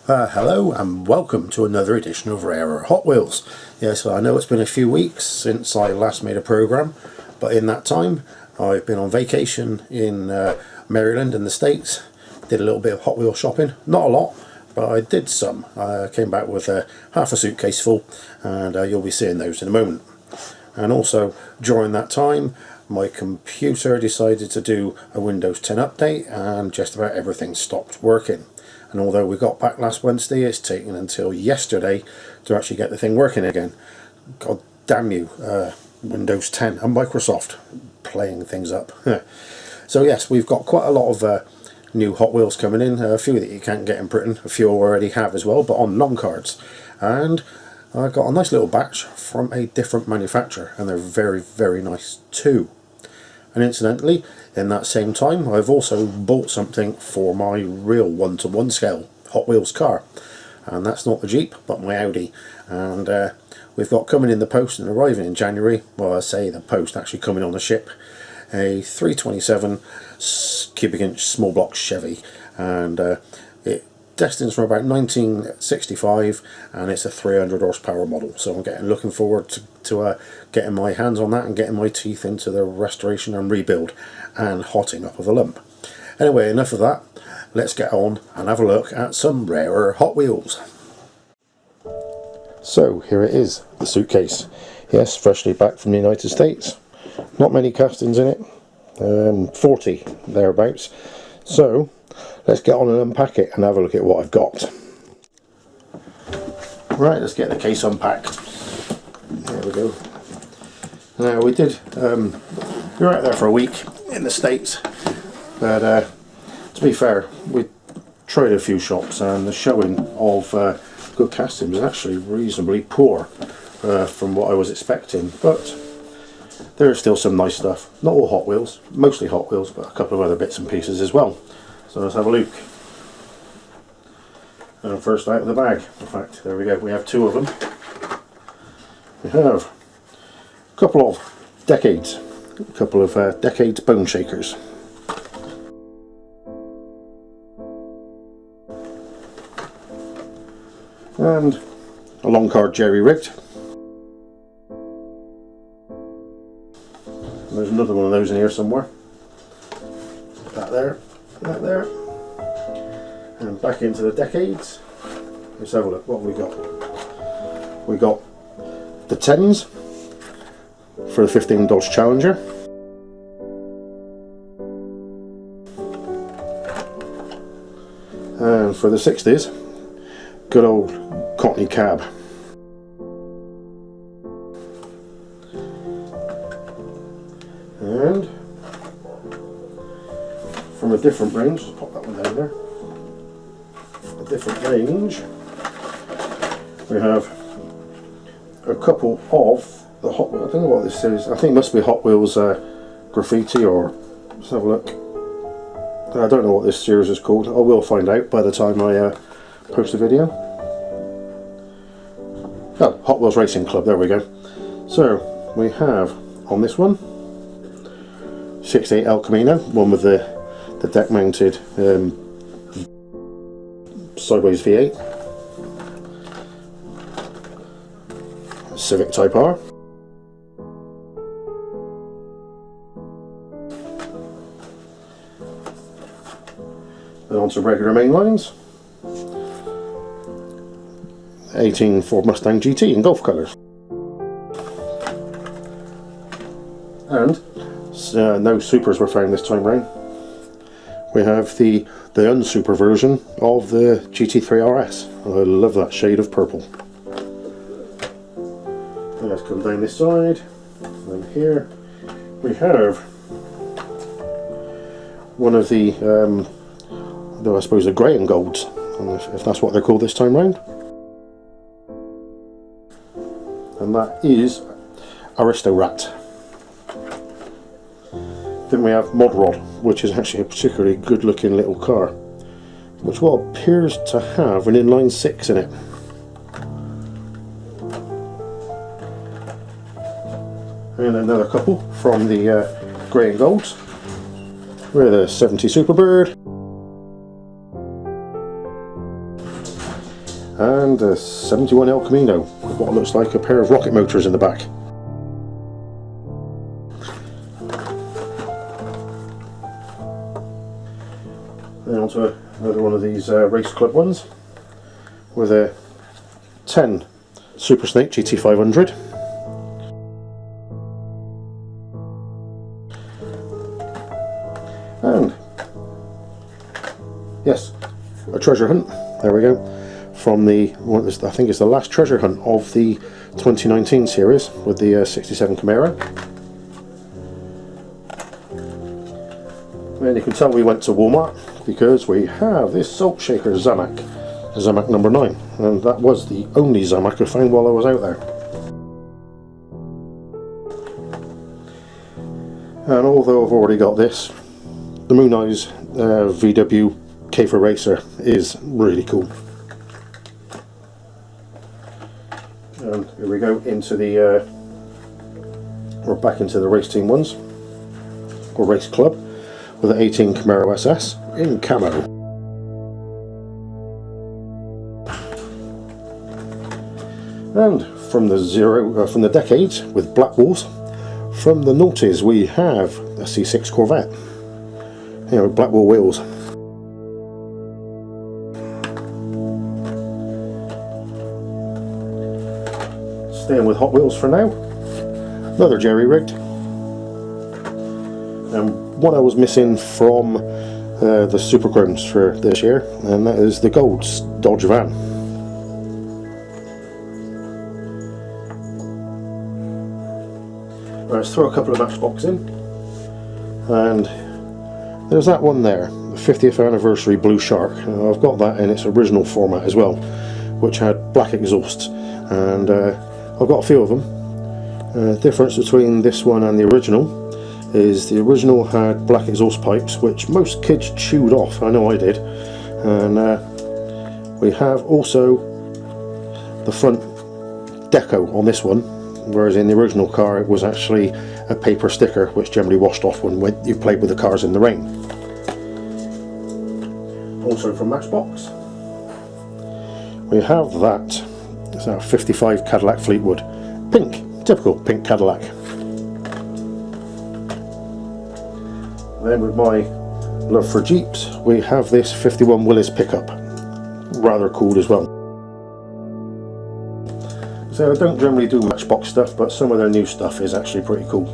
Hello and welcome to another edition of Rarer Hot Wheels. Yes, I know it's been a few weeks since I last made a programme, but in that time I've been on vacation in Maryland in the States. Did a little bit of Hot Wheels shopping, not a lot, but I did some. I came back with half a suitcase full, and you'll be seeing those in a moment. And also during that time my computer decided to do a Windows 10 update and just about everything stopped working. And although we got back last Wednesday, it's taken until yesterday to actually get the thing working again. God damn you, Windows 10 and Microsoft playing things up. So yes, we've got quite a lot of new Hot Wheels coming in, a few that you can't get in Britain, a few I already have as well, but on long cards. And I got a nice little batch from a different manufacturer, and they're very, very nice too. And incidentally, in that same time, I've also bought something for my real 1-to-1 scale Hot Wheels car. And that's not the Jeep, but my Audi. And we've got coming in the post and arriving in January, well, I say the post, actually coming on the ship, a 327 cubic inch small block Chevy. And it destines from about 1965, and it's a 300 horsepower model. So I'm looking forward to getting my hands on that and getting my teeth into the restoration and rebuild and hotting up of the lump. Anyway, enough of that. Let's get on and have a look at some rarer Hot Wheels. So here it is, the suitcase. Yes, freshly back from the United States. Not many castings in it, 40 thereabouts. So let's get on and unpack it and have a look at what I've got. Right, let's get the case unpacked. There we go. Now we were out there for a week in the States, but to be fair, we tried a few shops and the showing of good castings was actually reasonably poor from what I was expecting, but there is still some nice stuff. Not all Hot Wheels, mostly Hot Wheels, but a couple of other bits and pieces as well. So let's have a look. And first out of the bag, in fact, there we go, we have two of them. We have a couple of decades bone shakers. And a long card jerry rigged. There's another one of those in here somewhere. That there. And back into the decades. Let's have a look. What have we got? We got the 10s for the 15 Dodge Challenger. And for the 60s, good old Cockney cab. And from a different range, just pop that one down there. A different range, we have a couple of the Hot Wheels. I don't know what this is. I think it must be Hot Wheels graffiti, or let's have a look. I don't know what this series is called. I will find out by the time I post the video. Oh, Hot Wheels Racing Club, there we go. So we have on this one 68 El Camino, one with the deck mounted sideways V8. Civic Type R. Then on to regular main lines. 18 Ford Mustang GT in Golf colours. And no supers were found this time round. We have the unsuper version of the GT3 RS. I love that shade of purple. Let's come down this side, and here we have one of the, I suppose the grey and golds, if that's what they're called this time round. And that is Aristo Rat. Then we have Mod Rod, which is actually a particularly good looking little car, which what appears to have an inline 6 in it. And another couple from the grey and golds. We're the 70 Superbird. and a 71 El Camino with what looks like a pair of rocket motors in the back. Then onto another one of these race club ones with a 10 Super Snake GT500. And yes, a treasure hunt. There we go. From the, I think it's the last treasure hunt of the 2019 series with the 67 Camaro. And you can tell we went to Walmart because we have this Salt Shaker Zamak number 9, and that was the only Zamak I found while I was out there. And although I've already got this, the Moon Eyes VW K4 Racer is really cool. And here we go into the, we're back into the race team ones, or race club, with an 18 Camaro SS in camo. And from the decades with black walls, from the noughties we have a C6 Corvette, you know, black wall wheels. Staying with Hot Wheels for now, another jerry rigged, and one I was missing from the Super Chromes for this year, and that is the Gold's Dodge van. Let's throw a couple of Matchbox in, and there's that one there, the 50th anniversary Blue Shark. I've got that in its original format as well, which had black exhausts, and I've got a few of them. The difference between this one and the original is the original had black exhaust pipes, which most kids chewed off. I know I did. And we have also the front deco on this one, whereas in the original car it was actually a paper sticker which generally washed off when you played with the cars in the rain. Also from Matchbox we have that. It's a 55 Cadillac Fleetwood, pink, typical pink Cadillac. Then with my love for Jeeps, we have this 51 Willys pickup, rather cool as well. So I don't generally do Matchbox stuff, but some of their new stuff is actually pretty cool.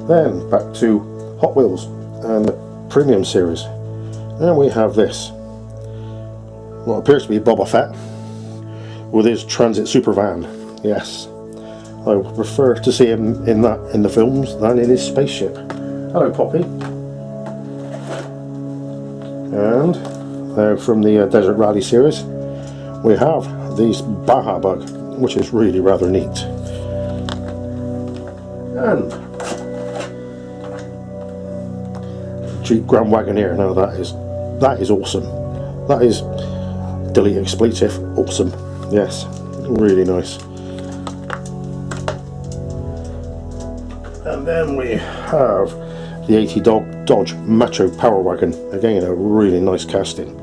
Then back to Hot Wheels and the Premium Series, and we have this, what appears to be Boba Fett with his Transit Super Van. Yes, I would prefer to see him in that in the films than in his spaceship. Hello Poppy. And now from the Desert Rally series we have this Baja Bug, which is really rather neat. And Jeep Grand Wagoneer. Now that is awesome. That is, delete expletive, awesome. Yes, really nice. And then we have the 80 Dodge Macho Power Wagon. Again, a really nice casting.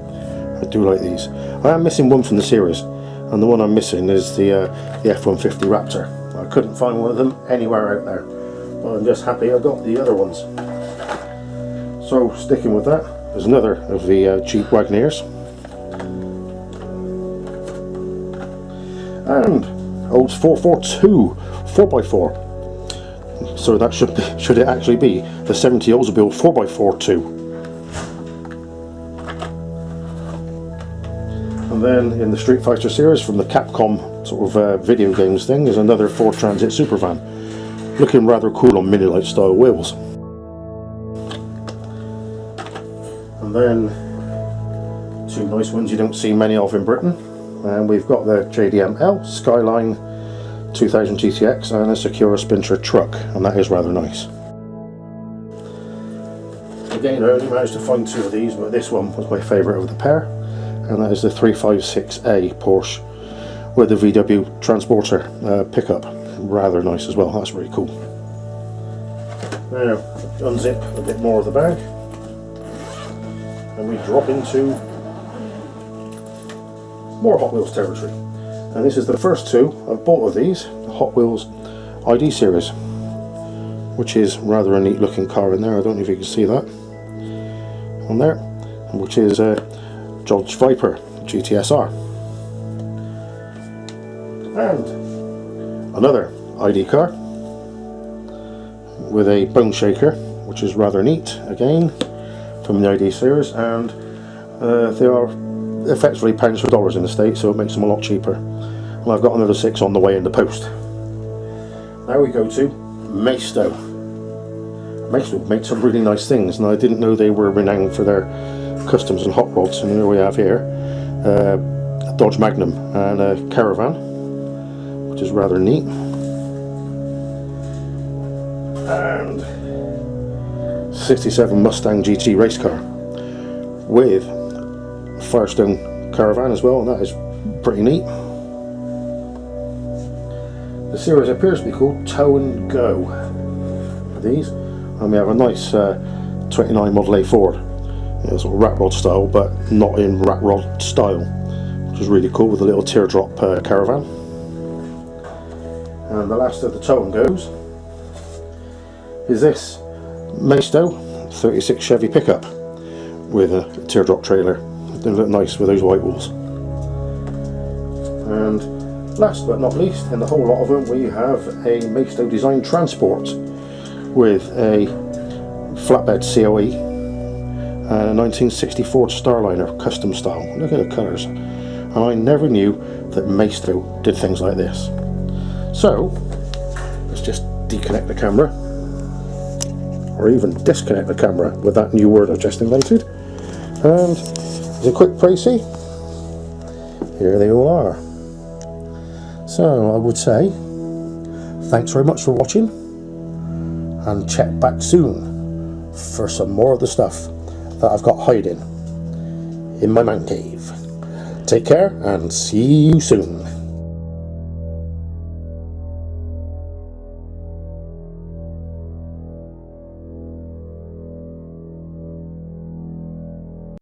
I do like these. I am missing one from the series, and the one I'm missing is the F-150 Raptor. I couldn't find one of them anywhere out there, but I'm just happy I got the other ones. So sticking with that, there's another of the Jeep Wagoneers. And Olds 442 4x4. So that should it actually be the 70 Oldsmobile 4x42. And then in the Street Fighter series from the Capcom sort of video games thing is another Ford Transit Supervan, looking rather cool on Mini-Lite style wheels. And then two nice ones you don't see many of in Britain, and we've got the JDM-L Skyline 2000 GTX and a Secura Sprinter truck, and that is rather nice. Again, I only managed to find two of these, but this one was my favourite of the pair, and that is the 356A Porsche with the VW Transporter pickup. Rather nice as well, that's really cool. Now, unzip a bit more of the bag, and we drop into more Hot Wheels territory. And this is the first two I've bought of these, Hot Wheels ID series, which is rather a neat looking car in there. I don't know if you can see that on there, which is a Dodge Viper GTSR. And another ID car with a bone shaker, which is rather neat again from the ID series, and they are effectively pounds for dollars in the States, so it makes them a lot cheaper. And I've got another 6 on the way in the post. Now we go to Maisto. Maisto make some really nice things, and I didn't know they were renowned for their customs and hot rods. And here we have here a Dodge Magnum and a Caravan, which is rather neat. And 67 Mustang GT race car with Firestone Caravan as well, and that is pretty neat. The series appears to be called Tow and Go for these, and we have a nice 29 Model A Ford, sort of rat rod style, but not in rat rod style, which is really cool, with a little teardrop Caravan. And the last of the Tow and Goes is this Maisto 36 Chevy pickup with a teardrop trailer. They look nice with those white walls. And last but not least, in the whole lot of them, we have a Maisto design transport with a flatbed COE and a 1964 Starliner custom style. Look at the colours. And I never knew that Maisto did things like this. So let's just deconnect the camera, or even disconnect the camera with that new word I've just invented. And as a quick précis, here they all are. So I would say thanks very much for watching, and check back soon for some more of the stuff that I've got hiding in my man cave. Take care and see you soon.